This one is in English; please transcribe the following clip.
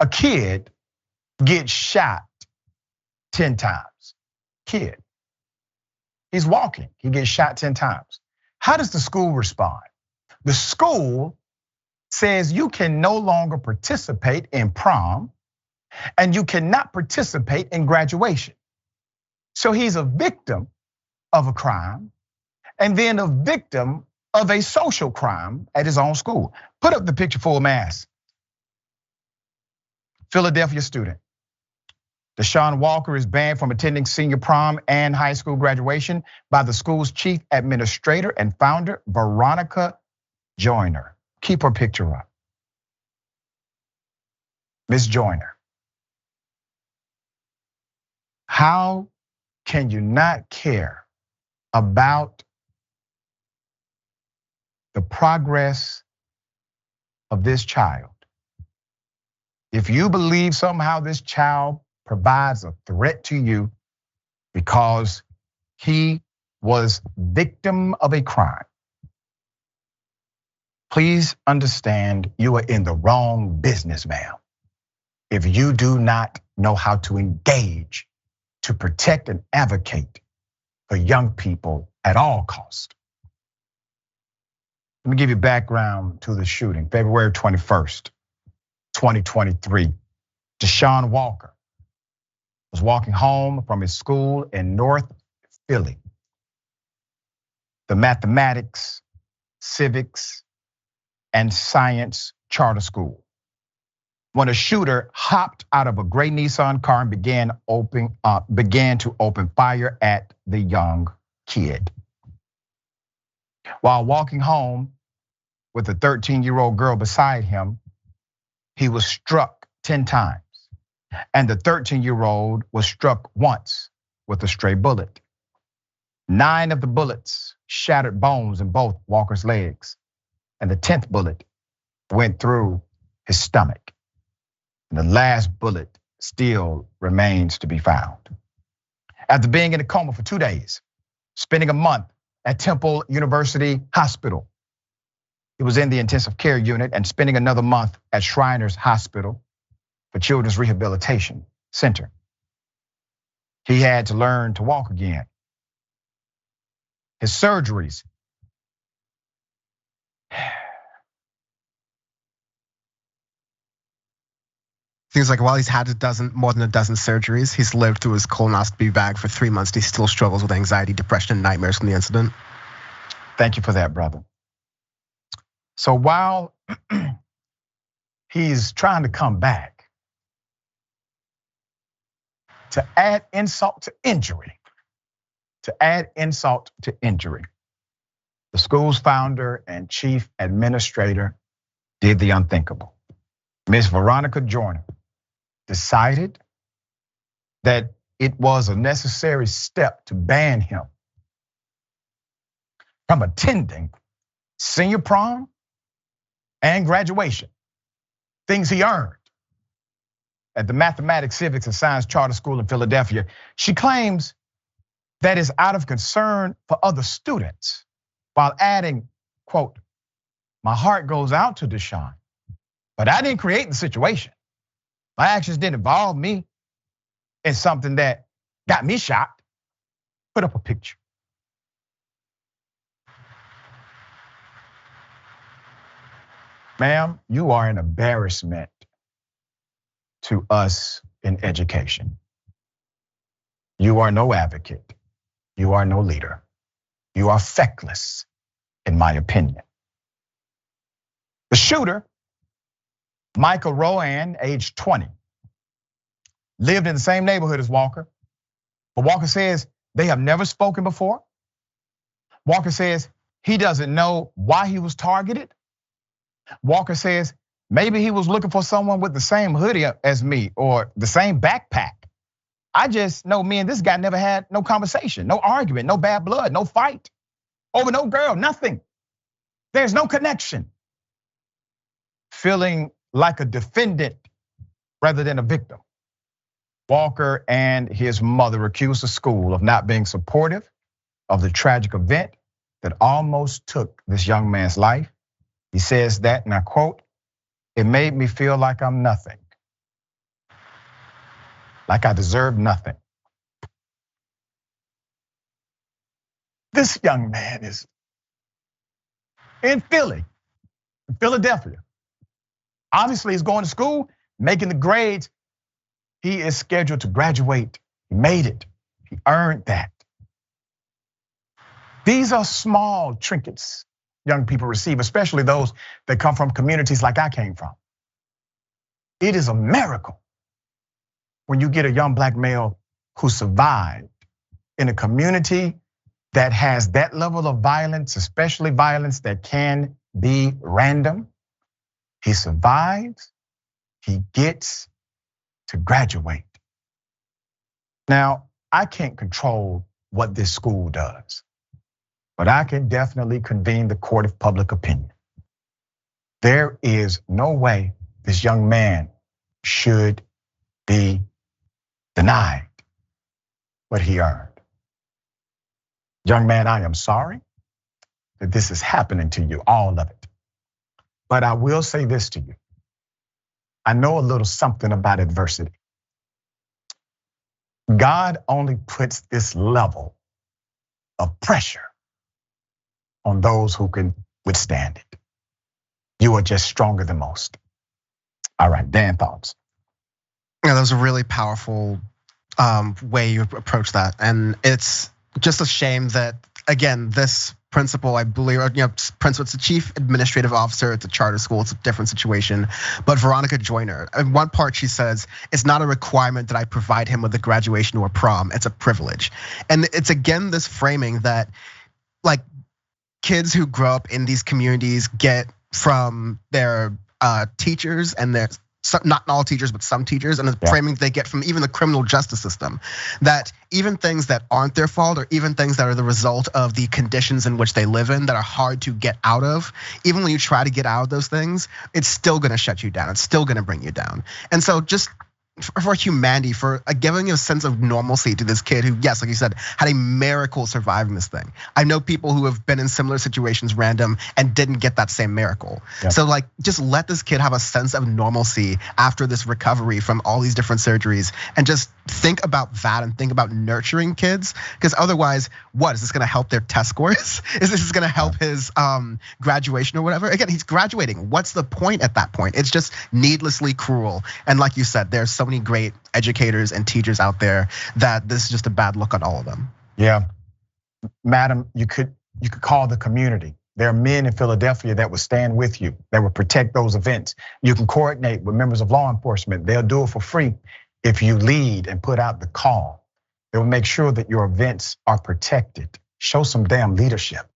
a kid gets shot 10 times. Kid. He's walking, he gets shot 10 times. How does the school respond? The school says you can no longer participate in prom and you cannot participate in graduation. So he's a victim of a crime and then a victim of a social crime at his own school. Put up the picture full mass. Philadelphia student. Dashawn Walker is banned from attending senior prom and high school graduation by the school's chief administrator and founder, Veronica Joyner. Keep her picture up. Miss Joyner. How can you not care about the progress of this child? If you believe somehow this child provides a threat to you because he was victim of a crime, please understand you are in the wrong business, ma'am. If you do not know how to engage to protect and advocate for young people at all costs. Let me give you background to the shooting. February 21st, 2023, Dashawn Walker was walking home from his school in North Philly. The mathematics, civics, and science charter school. When a shooter hopped out of a gray Nissan car and began to open fire at the young kid. While walking home with a 13-year-old girl beside him, he was struck 10 times. And the 13-year-old was struck once with a stray bullet. 9 of the bullets shattered bones in both Walker's legs. And the 10th bullet went through his stomach. And the last bullet still remains to be found. After being in a coma for 2 days, spending a month at Temple University Hospital, he was in the intensive care unit, and spending another month at Shriners Hospital for Children's Rehabilitation Center. He had to learn to walk again. His surgeries. Seems like while he's had more than a dozen surgeries, he's lived through his colonoscopy bag for 3 months. He still struggles with anxiety, depression, and nightmares from the incident. Thank you for that, brother. So while he's trying to come back, to add insult to injury, the school's founder and chief administrator did the unthinkable. Miss Veronica Joyner decided that it was a necessary step to ban him from attending senior prom and graduation, things he earned at the Mathematics, Civics, and Science Charter School in Philadelphia. She claims that is out of concern for other students, while adding, quote, "My heart goes out to Dashawn, but I didn't create the situation. My actions didn't involve me in something that got me shot." Put up a picture. Ma'am, you are an embarrassment to us in education. You are no advocate. You are no leader. You are feckless, in my opinion. The shooter, Michael Rowan, age 20, lived in the same neighborhood as Walker. But Walker says they have never spoken before. Walker says he doesn't know why he was targeted. Walker says maybe he was looking for someone with the same hoodie as me or the same backpack. I just know me and this guy never had no conversation, no argument, no bad blood, no fight over no girl, nothing. There's no connection. Feeling like a defendant rather than a victim, Walker and his mother accused the school of not being supportive of the tragic event that almost took this young man's life. He says that, and I quote, "It made me feel like I'm nothing. like I deserve nothing. This young man is in Philadelphia. Obviously, he's going to school, making the grades. He is scheduled to graduate. He made it. He earned that. These are small trinkets young people receive, especially those that come from communities like I came from. It is a miracle when you get a young black male who survived in a community that has that level of violence, especially violence that can be random. He survives, he gets to graduate. Now, I can't control what this school does, but I can definitely convene the court of public opinion. There is no way this young man should be denied what he earned. Young man, I am sorry that this is happening to you, all of it. But I will say this to you. I know a little something about adversity. God only puts this level of pressure on those who can withstand it. You are just stronger than most. All right, Dan, thoughts? Yeah, that was a really powerful way you approach that. And it's just a shame that, again, this principal, I believe, principal, it's a chief administrative officer, it's a charter school, it's a different situation. But Veronica Joyner, in one part she says, it's not a requirement that I provide him with a graduation or prom, it's a privilege. And it's again this framing that like kids who grow up in these communities get from their teachers and their, not all teachers, but some teachers, and the framing they get from even the criminal justice system, that even things that aren't their fault or even things that are the result of the conditions in which they live in that are hard to get out of, even when you try to get out of those things, it's still gonna shut you down, it's still gonna bring you down. And so just for humanity, for giving a sense of normalcy to this kid who, yes, like you said, had a miracle surviving this thing. I know people who have been in similar situations random and didn't get that same miracle. Yep. So like, just let this kid have a sense of normalcy after this recovery from all these different surgeries, and just think about that and think about nurturing kids. Because otherwise, what is this gonna help their test scores? Is this gonna help his graduation or whatever? Again, he's graduating. What's the point at that point? It's just needlessly cruel. And like you said, there's so many great educators and teachers out there that this is just a bad look on all of them. Yeah, madam, you could call the community. There are men in Philadelphia that will stand with you, that will protect those events. You can coordinate with members of law enforcement. They'll do it for free if you lead and put out the call. They will make sure that your events are protected. Show some damn leadership.